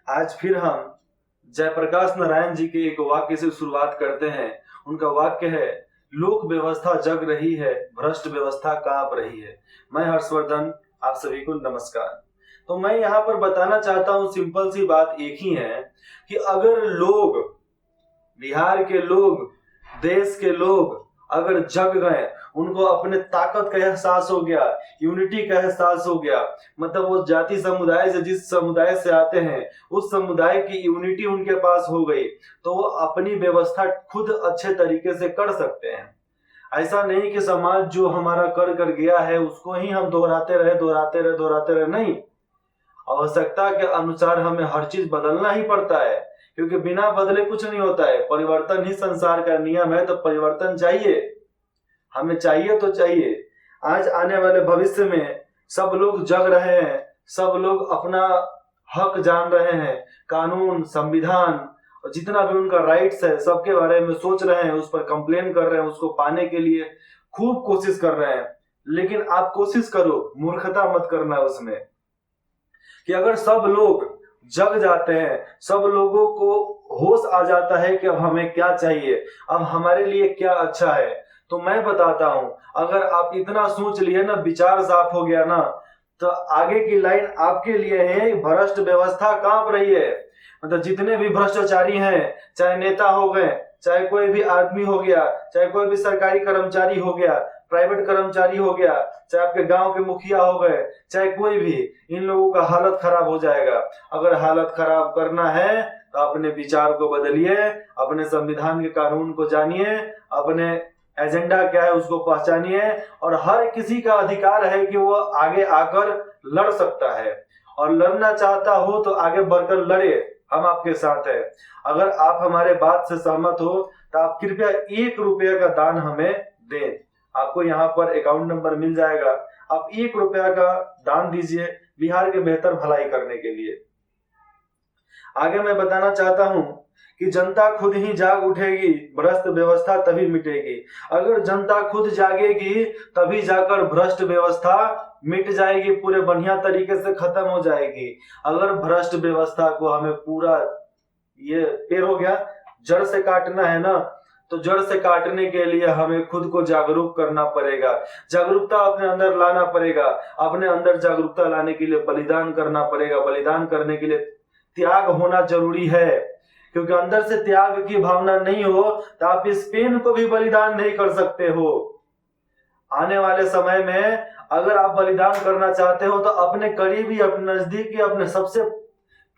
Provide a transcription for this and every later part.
आज फिर हम जयप्रकाश नारायण जी के एक वाक्य से शुरुआत करते हैं। उनका वाक्य है, लोक व्यवस्था जग रही है, भ्रष्ट व्यवस्था कांप रही है। मैं हर्षवर्धन, आप सभी को नमस्कार। तो मैं यहाँ पर बताना चाहता हूँ, सिंपल सी बात एक ही है कि अगर लोग, बिहार के लोग, देश के लोग अगर जग गए, उनको अपने ताकत का एहसास हो गया, यूनिटी का एहसास हो गया, मतलब वो जाति समुदाय से, जिस समुदाय से आते हैं, उस समुदाय की यूनिटी उनके पास हो गई, तो वो अपनी व्यवस्था खुद अच्छे तरीके से कर सकते हैं। ऐसा नहीं कि समाज जो हमारा कर कर गया है उसको ही हम दोहराते रहे, नहीं। आवश्यकता के अनुसार हमें हर चीज बदलना ही पड़ता है, क्योंकि बिना बदले कुछ नहीं होता है। परिवर्तन ही संसार का नियम है, तो परिवर्तन चाहिए, हमें चाहिए तो चाहिए। आज आने वाले भविष्य में सब लोग जग रहे हैं, सब लोग अपना हक जान रहे हैं, कानून, संविधान और जितना भी उनका राइट्स है सबके बारे में सोच रहे हैं, उस पर कंप्लेन कर रहे हैं, उसको पाने के लिए खूब कोशिश कर रहे हैं। लेकिन आप कोशिश करो, मूर्खता मत करना उसमें, कि अगर सब लोग जग जाते हैं, सब लोगों को होश आ जाता है कि अब हमें क्या चाहिए, अब हमारे लिए क्या अच्छा है, तो मैं बताता हूं, अगर आप इतना सोच लिए ना, विचार साफ हो गया ना, तो आगे की लाइन आपके लिए है। भ्रष्ट व्यवस्था कांप रही है, मतलब जितने भी भ्रष्टाचारी हैं, चाहे नेता हो गए, चाहे कोई भी आदमी हो गया, चाहे कोई भी सरकारी कर्मचारी हो गया, प्राइवेट कर्मचारी हो गया, चाहे आपके गांव के मुखिया हो गए, चाहे कोई भी, इन लोगों का हालत खराब हो जाएगा। अगर हालत खराब करना है तो अपने विचार को बदलिए, अपने संविधान के कानून को जानिए, अपने एजेंडा क्या है उसको पहचानिए, और हर किसी का अधिकार है कि वो आगे आकर लड़ सकता है, और लड़ना चाहता हो तो आगे बढ़कर लड़े, हम आपके साथ है। अगर आप हमारे बात से सहमत हो तो आप कृपया 1 रुपया का दान हमें दें। आपको यहाँ पर अकाउंट नंबर मिल जाएगा, आप 1 रुपया का दान दीजिए बिहार के बेहतर भलाई करने के लिए। आगे मैं बताना चाहता हूं कि जनता खुद ही जाग उठेगी, भ्रष्ट व्यवस्था तभी मिटेगी। अगर जनता खुद जागेगी तभी जाकर भ्रष्ट व्यवस्था मिट जाएगी, पूरे बढ़िया तरीके से खत्म हो जाएगी। अगर भ्रष्ट व्यवस्था को हमें पूरा, ये पेड़ हो गया, जड़ से काटना है ना, तो जड़ से काटने के लिए हमें खुद को जागरूक करना पड़ेगा, जागरूकता अपने अंदर लाना पड़ेगा। अपने अंदर जागरूकता लाने के लिए बलिदान करना पड़ेगा, बलिदान करने के लिए त्याग होना जरूरी है, क्योंकि अंदर से त्याग की भावना नहीं हो तो आप इस पेन को भी बलिदान नहीं कर सकते हो। आने वाले समय में अगर आप बलिदान करना चाहते हो तो अपने करीबी, अपने नजदीकी, अपने सबसे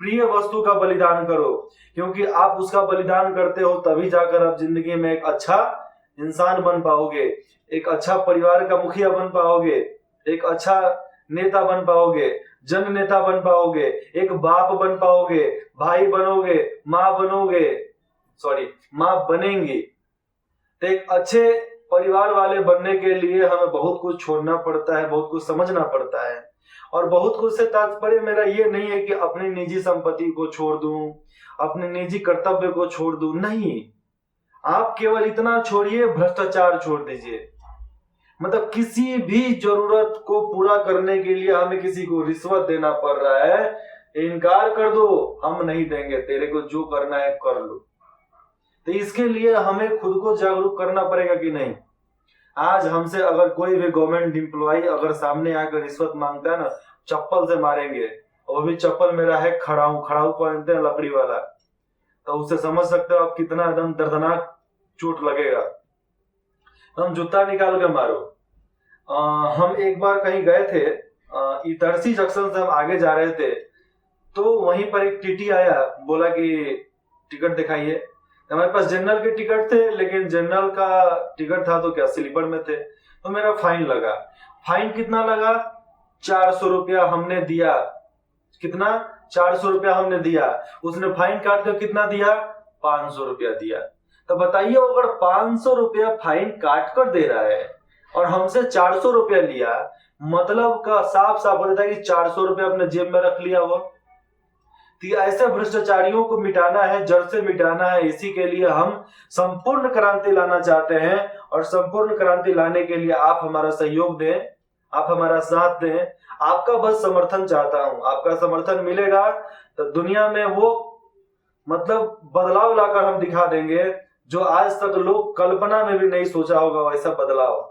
प्रिय वस्तु का बलिदान करो, क्योंकि आप उसका बलिदान करते हो तभी जाकर आप जिंदगी में एक अच्छा इंसान बन पाओगे, एक अच्छा परिवार का मुखिया बन पाओगे, एक अच्छा नेता बन पाओगे, जन नेता बन पाओगे, एक बाप बन पाओगे, भाई बनोगे, माँ बनेंगी। तो एक अच्छे परिवार वाले बनने के लिए हमें बहुत कुछ छोड़ना पड़ता है, बहुत कुछ समझना पड़ता है। और बहुत कुछ से तात्पर्य मेरा ये नहीं है कि अपनी निजी संपत्ति को छोड़ दूं, अपने निजी कर्तव्य को छोड़ दूं, नहीं। आप केवल इतना छोड़िए, भ्रष्टाचार छोड़ दीजिए। मतलब किसी भी जरूरत को पूरा करने के लिए हमें किसी को रिश्वत देना पड़ रहा है, इनकार कर दो, हम नहीं देंगे, तेरे को जो करना है कर लो। तो इसके लिए हमें खुद को जागरूक करना पड़ेगा कि नहीं। आज हमसे अगर कोई भी गवर्नमेंट एम्प्लॉय अगर सामने आकर रिश्वत मांगता है ना, चप्पल से मारेंगे, और वो भी चप्पल मेरा है खड़ाऊ पहनते हैं लकड़ी वाला, तो उससे समझ सकते हो आप कितना एकदम दर्दनाक चोट लगेगा। तो हम जूता निकाल के मारो। हम एक बार कहीं गए थे, इतरसी जंक्शन से हम आगे जा रहे थे, तो वहीं पर एक टीटी आया, बोला कि टिकट दिखाइए। हमारे पास जनरल के टिकट थे, लेकिन जनरल का टिकट था तो क्या, स्लीपर में थे, तो मेरा फाइन लगा। फाइन कितना लगा? 400 रुपया हमने दिया। कितना? 400 रुपया हमने दिया। उसने फाइन काट कर कितना दिया? 500 रुपया दिया। तो बताइए, अगर 500 रुपया फाइन काट कर दे रहा है और हमसे 400 रुपया लिया, मतलब का साफ साफ हो जाता है कि 400 रुपया अपने जेब में रख लिया वो। तो ऐसे भ्रष्टाचारियों को मिटाना है, जड़ से मिटाना है। इसी के लिए हम संपूर्ण क्रांति लाना चाहते हैं, और संपूर्ण क्रांति लाने के लिए आप हमारा सहयोग दें। आप हमारा साथ दें, आपका बस समर्थन चाहता हूं। आपका समर्थन मिलेगा तो दुनिया में वो मतलब बदलाव लाकर हम दिखा देंगे जो आज तक लोग कल्पना में भी नहीं सोचा होगा, वैसा बदलाव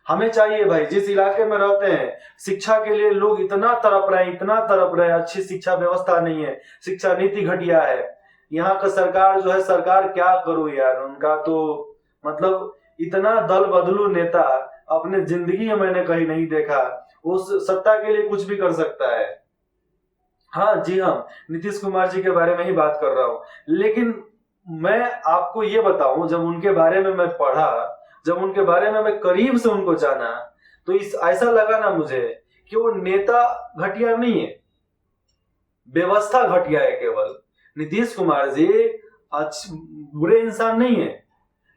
हमें चाहिए भाई। जिस इलाके में रहते हैं शिक्षा के लिए लोग इतना तड़प रहे हैं, इतना तड़प रहे हैं, अच्छी शिक्षा व्यवस्था नहीं है, शिक्षा नीति घटिया है। यहाँ का सरकार जो है, सरकार क्या करूं यार, उनका तो मतलब इतना दल बदलू नेता अपने जिंदगी में मैंने कहीं नहीं देखा। उस सत्ता के लिए कुछ भी कर सकता है। हाँ जी, हम नीतीश कुमार जी के बारे में ही बात कर रहा हूँ। लेकिन मैं आपको ये बताऊं, जब उनके बारे में मैं पढ़ा, जब उनके बारे में मैं करीब से उनको जाना, तो इस ऐसा लगा ना मुझे कि वो नेता घटिया नहीं है, व्यवस्था घटिया है केवल। नीतीश कुमार जी बुरे इंसान नहीं है,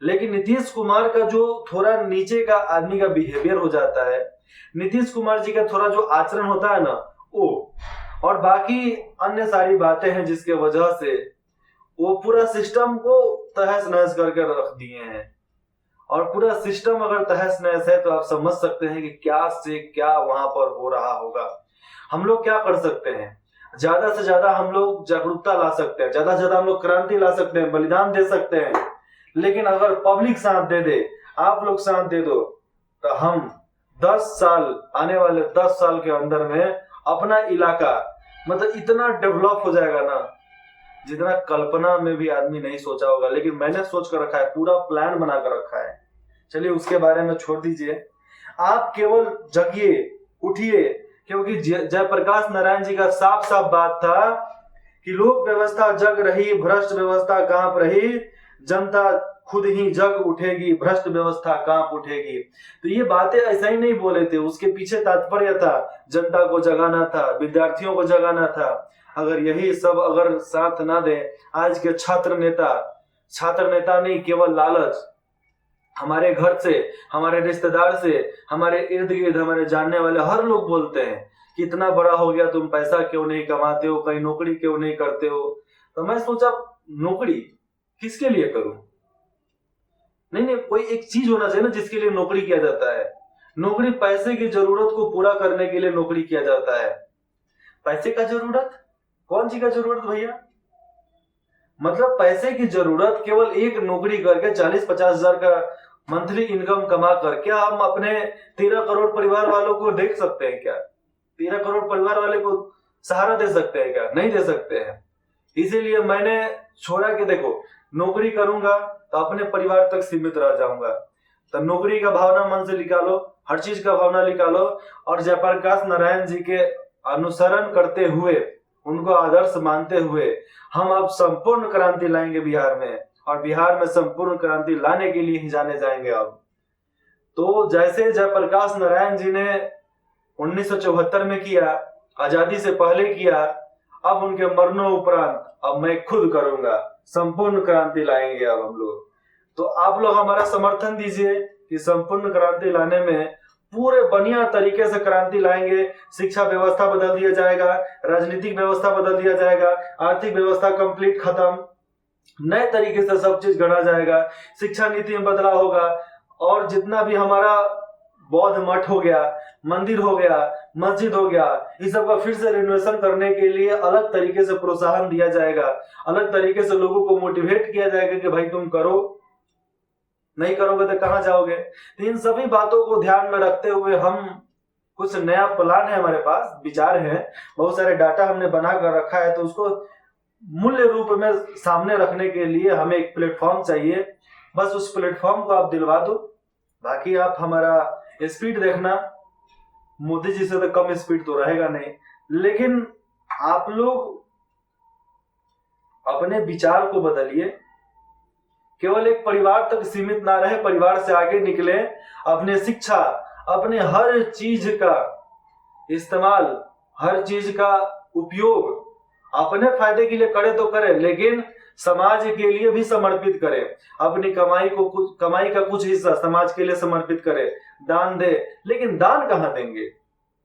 लेकिन नीतीश कुमार का जो थोड़ा नीचे का आदमी का बिहेवियर हो जाता है, नीतीश कुमार जी का थोड़ा जो आचरण होता है ना वो, और बाकी अन्य सारी बातें हैं जिसके वजह से वो पूरा सिस्टम को तहस नहस करके रख दिए हैं। और पूरा सिस्टम अगर तहस नहस है तो आप समझ सकते हैं कि क्या से क्या वहां पर हो रहा होगा। हम लोग क्या कर सकते हैं? ज्यादा से ज्यादा हम लोग जागरूकता ला सकते हैं, ज्यादा से ज्यादा हम लोग क्रांति ला सकते हैं, बलिदान दे सकते हैं। लेकिन अगर पब्लिक साथ दे दे, आप लोग साथ दे दो, तो हम 10 साल, आने वाले 10 साल के अंदर में अपना इलाका मतलब इतना डेवलप हो जाएगा ना, जितना कल्पना में भी आदमी नहीं सोचा होगा। लेकिन मैंने सोच कर रखा है, पूरा प्लान बना कर रखा है। चलिए उसके बारे में छोड़ दीजिए, आप केवल जगिए, उठिए, क्योंकि जयप्रकाश नारायण जी का साफ साफ बात था कि लोक व्यवस्था जग रही, भ्रष्ट व्यवस्था कांप रही, जनता खुद ही जग उठेगी, भ्रष्ट व्यवस्था कांप उठेगी। तो ये बातें ऐसा ही नहीं बोले थे, उसके पीछे तात्पर्य था, जनता को जगाना था, विद्यार्थियों को जगाना था। अगर यही सब अगर साथ ना दे, आज के छात्र नेता नहीं, केवल लालच, हमारे घर से, हमारे रिश्तेदार से, हमारे इर्द गिर्द हमारे जानने वाले हर लोग बोलते हैं कि इतना बड़ा हो गया, तुम पैसा क्यों नहीं कमाते हो, कहीं नौकरी क्यों नहीं करते हो। तो मैं सोचा नौकरी किसके लिए करूं? नहीं, कोई एक चीज होना चाहिए ना जिसके लिए नौकरी किया जाता है। नौकरी पैसे की जरूरत को पूरा करने के लिए नौकरी किया जाता है। पैसे का जरूरत, कौन सी का जरूरत भैया? मतलब पैसे की जरूरत केवल एक नौकरी करके 40-50 हजार का मंथली इनकम कमा कर क्या हम अपने 13 करोड़ परिवार वालों को देख सकते हैं क्या? 13 करोड़ परिवार वाले को सहारा दे सकते हैं क्या? नहीं दे सकते हैं। इसीलिए मैंने छोड़ा कि देखो, नौकरी करूंगा तो अपने परिवार तक सीमित रह जाऊंगा। तो नौकरी का भावना मन से निकालो, हर चीज का भावना निकालो, और जयप्रकाश नारायण जी के अनुसरण करते हुए, उनको आदर्श मानते हुए हम अब संपूर्ण क्रांति लाएंगे बिहार में, और बिहार में संपूर्ण क्रांति लाने के लिए ही जाने जाएंगे। अब तो जैसे जयप्रकाश नारायण जी ने 1974 में किया, आजादी से पहले किया, अब उनके मरने उपरांत अब मैं खुद करूंगा, संपूर्ण क्रांति लाएंगे अब हम लोग। तो आप लोग हमारा समर्थन दीजिए कि संपूर्ण क्रांति लाने में पूरे बढ़िया तरीके से क्रांति लाएंगे। शिक्षा व्यवस्था बदल दिया जाएगा, राजनीतिक व्यवस्था बदल दिया जाएगा, आर्थिक व्यवस्था कंप्लीट खत्म, नए तरीके से सब चीज गढ़ा जाएगा, शिक्षा नीति में बदलाव होगा, और जितना भी हमारा बौद्ध मठ हो गया, मंदिर हो गया, मस्जिद हो गया, इस सब का फिर से रिनोवेशन करने के लिए अलग तरीके से प्रोत्साहन दिया जाएगा, अलग तरीके से लोगों को मोटिवेट किया जाएगा कि भाई तुम करो, नहीं करोगे तो कहां जाओगे। तो इन सभी बातों को ध्यान में रखते हुए हम कुछ नया प्लान है, हमारे पास विचार है, बहुत सारे डाटा हमने बना कर रखा है। तो उसको मूल्य रूप में सामने रखने के लिए हमें एक प्लेटफॉर्म चाहिए। बस उस प्लेटफॉर्म को आप दिलवा दो, बाकी आप हमारा स्पीड देखना, मोदी जी से तो कम स्पीड तो रहेगा नहीं, लेकिन आप लोग अपने विचार को बदलिए, केवल एक परिवार तक सीमित ना रहे, परिवार से आगे निकले, अपने शिक्षा, अपने हर चीज का इस्तेमाल, हर चीज का उपयोग अपने फायदे के लिए करे तो करे, लेकिन समाज के लिए भी समर्पित करे। अपनी कमाई का कुछ हिस्सा समाज के लिए समर्पित करे, दान दे। लेकिन दान कहां देंगे,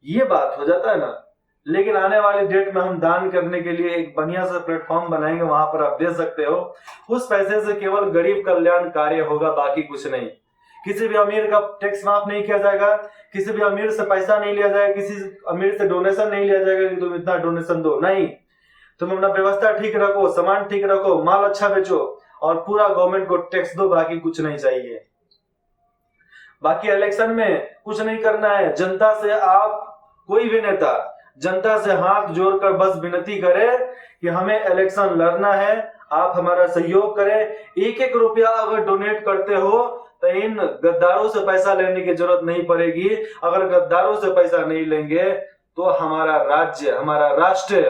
ये बात हो जाता है ना। लेकिन आने वाले डेट में हम दान करने के लिए एक बढ़िया सा प्लेटफॉर्म बनाएंगे, वहां पर आप दे सकते हो। उस पैसे से केवल गरीब कल्याण कार्य होगा, बाकी कुछ नहीं। किसी भी अमीर का टैक्स माफ नहीं किया जाएगा, किसी भी अमीर से पैसा नहीं लिया जाएगा, किसी अमीर से डोनेशन नहीं लिया जाएगा कि तुम इतना डोनेशन दो, नहीं। तुम अपना व्यवस्था ठीक रखो, सामान ठीक रखो, माल अच्छा बेचो और पूरा गवर्नमेंट को टैक्स दो, बाकी कुछ नहीं चाहिए। बाकी इलेक्शन में कुछ नहीं करना है। जनता से आप, कोई भी नेता जनता से हाथ जोड़कर बस विनती करे कि हमें इलेक्शन लड़ना है, आप हमारा सहयोग करें। एक एक रुपया अगर डोनेट करते हो तो इन गद्दारों से पैसा लेने की जरूरत नहीं पड़ेगी। अगर गद्दारों से पैसा नहीं लेंगे तो हमारा राज्य, हमारा राष्ट्र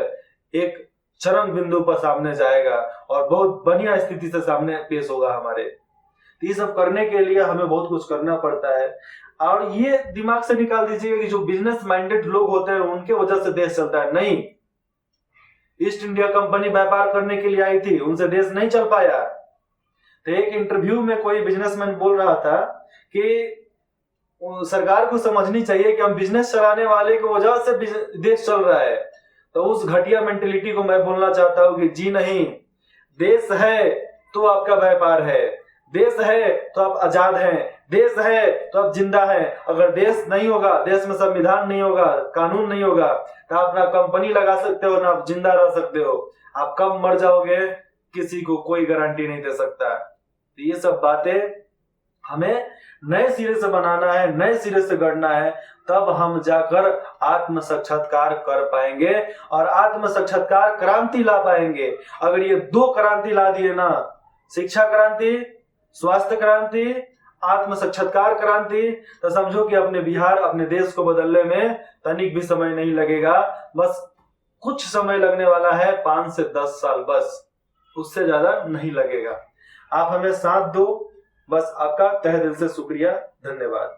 एक चरम बिंदु पर सामने जाएगा और बहुत बढ़िया स्थिति से सामने पेश होगा हमारे। तो ये सब करने के लिए हमें बहुत कुछ करना पड़ता है। और ये दिमाग से निकाल दीजिएगा कि जो बिजनेस माइंडेड लोग होते हैं उनके वजह से देश चलता है, नहीं। ईस्ट इंडिया कंपनी व्यापार करने के लिए आई थी, उनसे देश नहीं चल पाया। तो एक इंटरव्यू में कोई बिजनेसमैन बोल रहा था कि सरकार को समझनी चाहिए कि हम बिजनेस चलाने वाले की वजह से देश चल रहा है। तो उस घटिया मेंटेलिटी को मैं बोलना चाहता हूं कि जी नहीं, देश है तो आपका व्यापार है, देश है तो आप आजाद हैं, देश है तो आप जिंदा हैं। अगर देश नहीं होगा, देश में संविधान नहीं होगा, कानून नहीं होगा, तो आप ना कंपनी लगा सकते हो ना आप जिंदा रह सकते हो। आप कब मर जाओगे किसी को कोई गारंटी नहीं दे सकता। तो ये सब बातें हमें नए सिरे से बनाना है, नए सिरे से गढ़ना है, तब हम जाकर आत्म साक्षात्कार कर पाएंगे और आत्म साक्षात्कार क्रांति ला पाएंगे। अगर ये 2 क्रांति ला दिए ना, शिक्षा क्रांति, स्वास्थ्य क्रांति, आत्म साक्षात्कार क्रांति, तो समझो कि अपने बिहार, अपने देश को बदलने में तनिक भी समय नहीं लगेगा। बस कुछ समय लगने वाला है, 5 से 10 साल, बस उससे ज्यादा नहीं लगेगा। आप हमें साथ दो, बस आपका तहे दिल से शुक्रिया, धन्यवाद।